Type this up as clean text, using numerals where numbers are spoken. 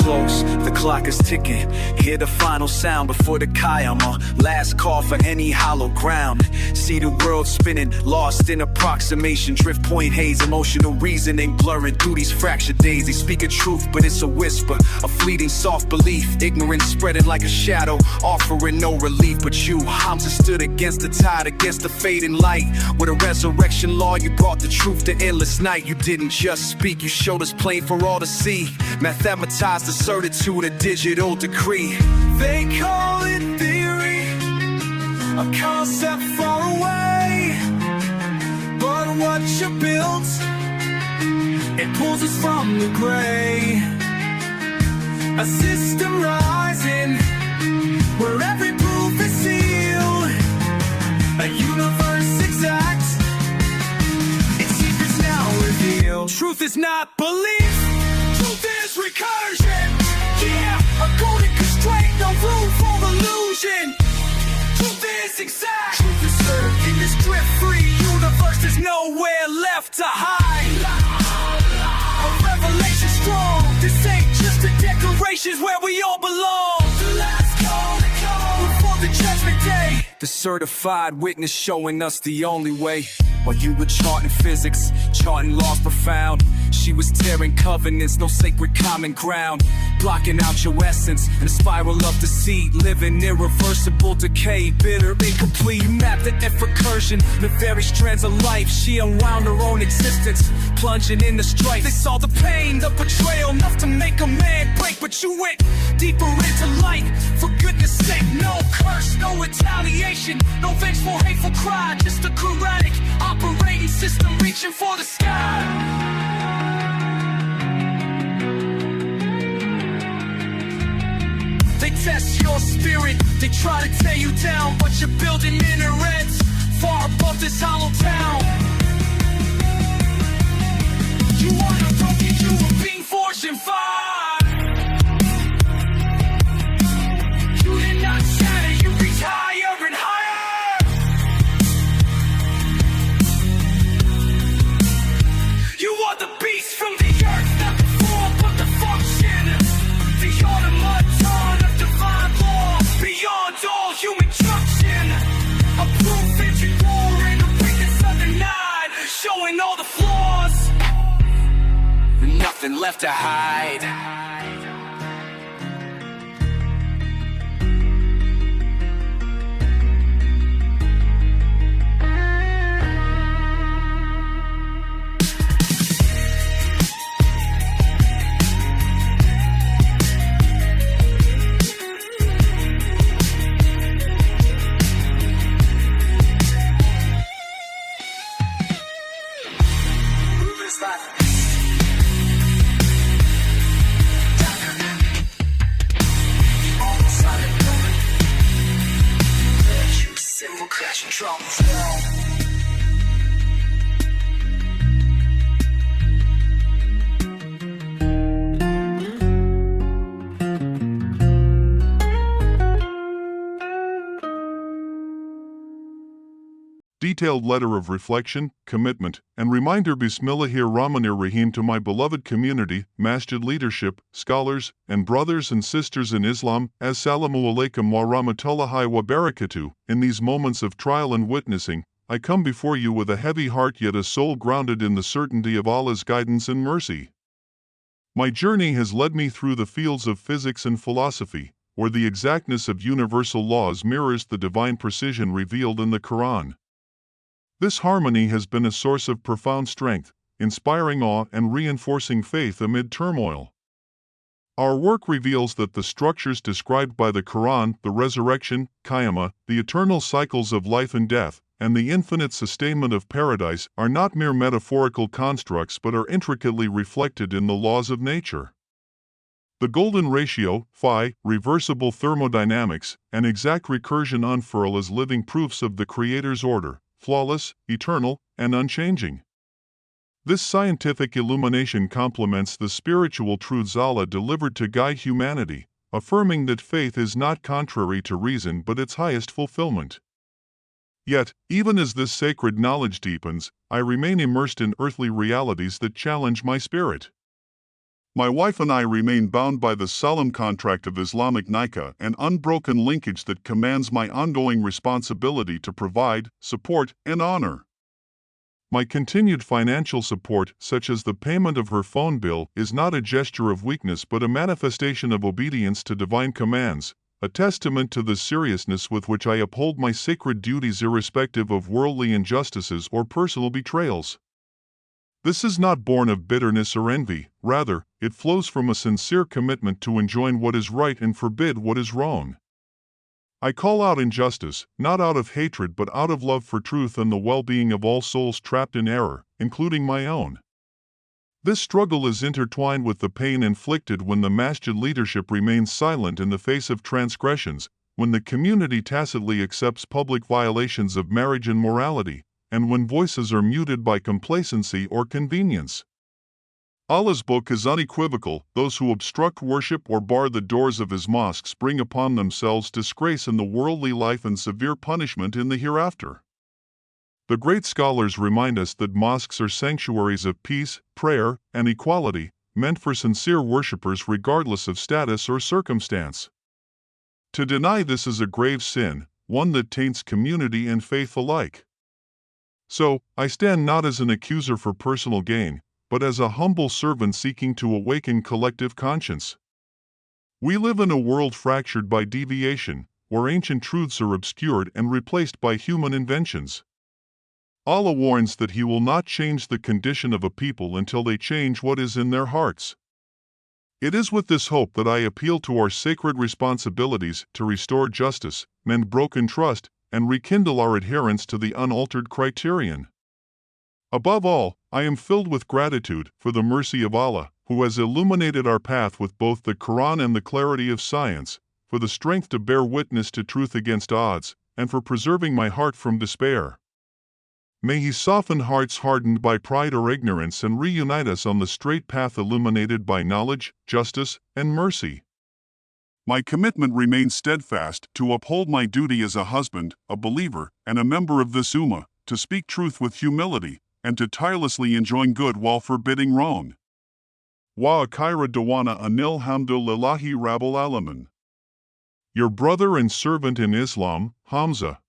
close, the clock is ticking. Hear the final sound before the Kayama. Last call for any hollow ground. See the world spinning, lost in approximation. Drift point haze, emotional reasoning blurring through these fractured days. They speak a truth, but it's a whisper, a fleeting soft belief. Ignorance spreading like a shadow, offering no relief. But you, Hamza, stood against the tide, against the fading light. With a resurrection law, you brought the truth to endless night. You didn't just speak, you showed us plain for all to see. Mathematized the certitude, a digital decree. They call it theory, a concept far away. But what you built, it pulls us from the gray. A system rising, where every proof is sealed. A universe exact, its secrets now revealed. Truth is not belief, truth is recursion. Yeah, a golden constraint, no room for illusion. Truth is exact, truth is certain. In this drift-free universe, there's nowhere left to hide. A revelation strong, this ain't just a declaration's where we all belong. The last call to call before the judgment day. The certified witness showing us the only way. While you were charting physics, charting laws profound, she was tearing covenants, no sacred common ground. Blocking out your essence, in a spiral of deceit. Living irreversible decay, bitter, incomplete. You mapped the recursion, the very strands of life. She unwound her own existence, plunging in the strife. They saw the pain, the betrayal, enough to make a man break. But you went deeper into light, for goodness sake. No curse, no retaliation, no vengeful, hateful cry. Just a Quranic operating system reaching for the sky. They test your spirit, they try to tear you down, but you're building minarets far above this hollow town. You want a broken, you were being forged in fire. You did not shatter, you reach higher and higher. You are the beast from the earth, not the form but the function. The automaton of divine law, beyond all human junction. A proof engine roaring, a weakness undenied, showing all the flaws. Nothing left to hide. Detailed letter of reflection, commitment, and reminder. Bismillahir-Rahmanir-Rahim. To my beloved community, masjid leadership, scholars, and brothers and sisters in Islam, Assalamu alaikum wa rahmatullahi wa barakatuh. In these moments of trial and witnessing, I come before you with a heavy heart yet a soul grounded in the certainty of Allah's guidance and mercy. My journey has led me through the fields of physics and philosophy, where the exactness of universal laws mirrors the divine precision revealed in the Quran. This harmony has been a source of profound strength, inspiring awe and reinforcing faith amid turmoil. Our work reveals that the structures described by the Quran, the resurrection, Qiyamah, the eternal cycles of life and death, and the infinite sustainment of paradise are not mere metaphorical constructs but are intricately reflected in the laws of nature. The golden ratio, phi, reversible thermodynamics, and exact recursion unfurl as living proofs of the Creator's order, flawless, eternal, and unchanging. This scientific illumination complements the spiritual truths Allah delivered to guide humanity, affirming that faith is not contrary to reason but its highest fulfillment. Yet, even as this sacred knowledge deepens, I remain immersed in earthly realities that challenge my spirit. My wife and I remain bound by the solemn contract of Islamic nikah, an unbroken linkage that commands my ongoing responsibility to provide, support, and honor. My continued financial support, such as the payment of her phone bill, is not a gesture of weakness but a manifestation of obedience to divine commands, a testament to the seriousness with which I uphold my sacred duties irrespective of worldly injustices or personal betrayals. This is not born of bitterness or envy, rather, it flows from a sincere commitment to enjoin what is right and forbid what is wrong. I call out injustice, not out of hatred but out of love for truth and the well-being of all souls trapped in error, including my own. This struggle is intertwined with the pain inflicted when the masjid leadership remains silent in the face of transgressions, when the community tacitly accepts public violations of marriage and morality, and when voices are muted by complacency or convenience. Allah's book is unequivocal: those who obstruct worship or bar the doors of His mosques bring upon themselves disgrace in the worldly life and severe punishment in the hereafter. The great scholars remind us that mosques are sanctuaries of peace, prayer, and equality, meant for sincere worshippers regardless of status or circumstance. To deny this is a grave sin, one that taints community and faith alike. So, I stand not as an accuser for personal gain, but as a humble servant seeking to awaken collective conscience. We live in a world fractured by deviation, where ancient truths are obscured and replaced by human inventions. Allah warns that He will not change the condition of a people until they change what is in their hearts. It is with this hope that I appeal to our sacred responsibilities to restore justice, mend broken trust, and rekindle our adherence to the unaltered criterion. Above all, I am filled with gratitude for the mercy of Allah, who has illuminated our path with both the Quran and the clarity of science, for the strength to bear witness to truth against odds, and for preserving my heart from despair. May He soften hearts hardened by pride or ignorance and reunite us on the straight path illuminated by knowledge, justice, and mercy. My commitment remains steadfast to uphold my duty as a husband, a believer, and a member of this ummah, to speak truth with humility, and to tirelessly enjoin good while forbidding wrong. Wa akira dawana anil hamdulillahi rabbil alamin. Your brother and servant in Islam, Hamza.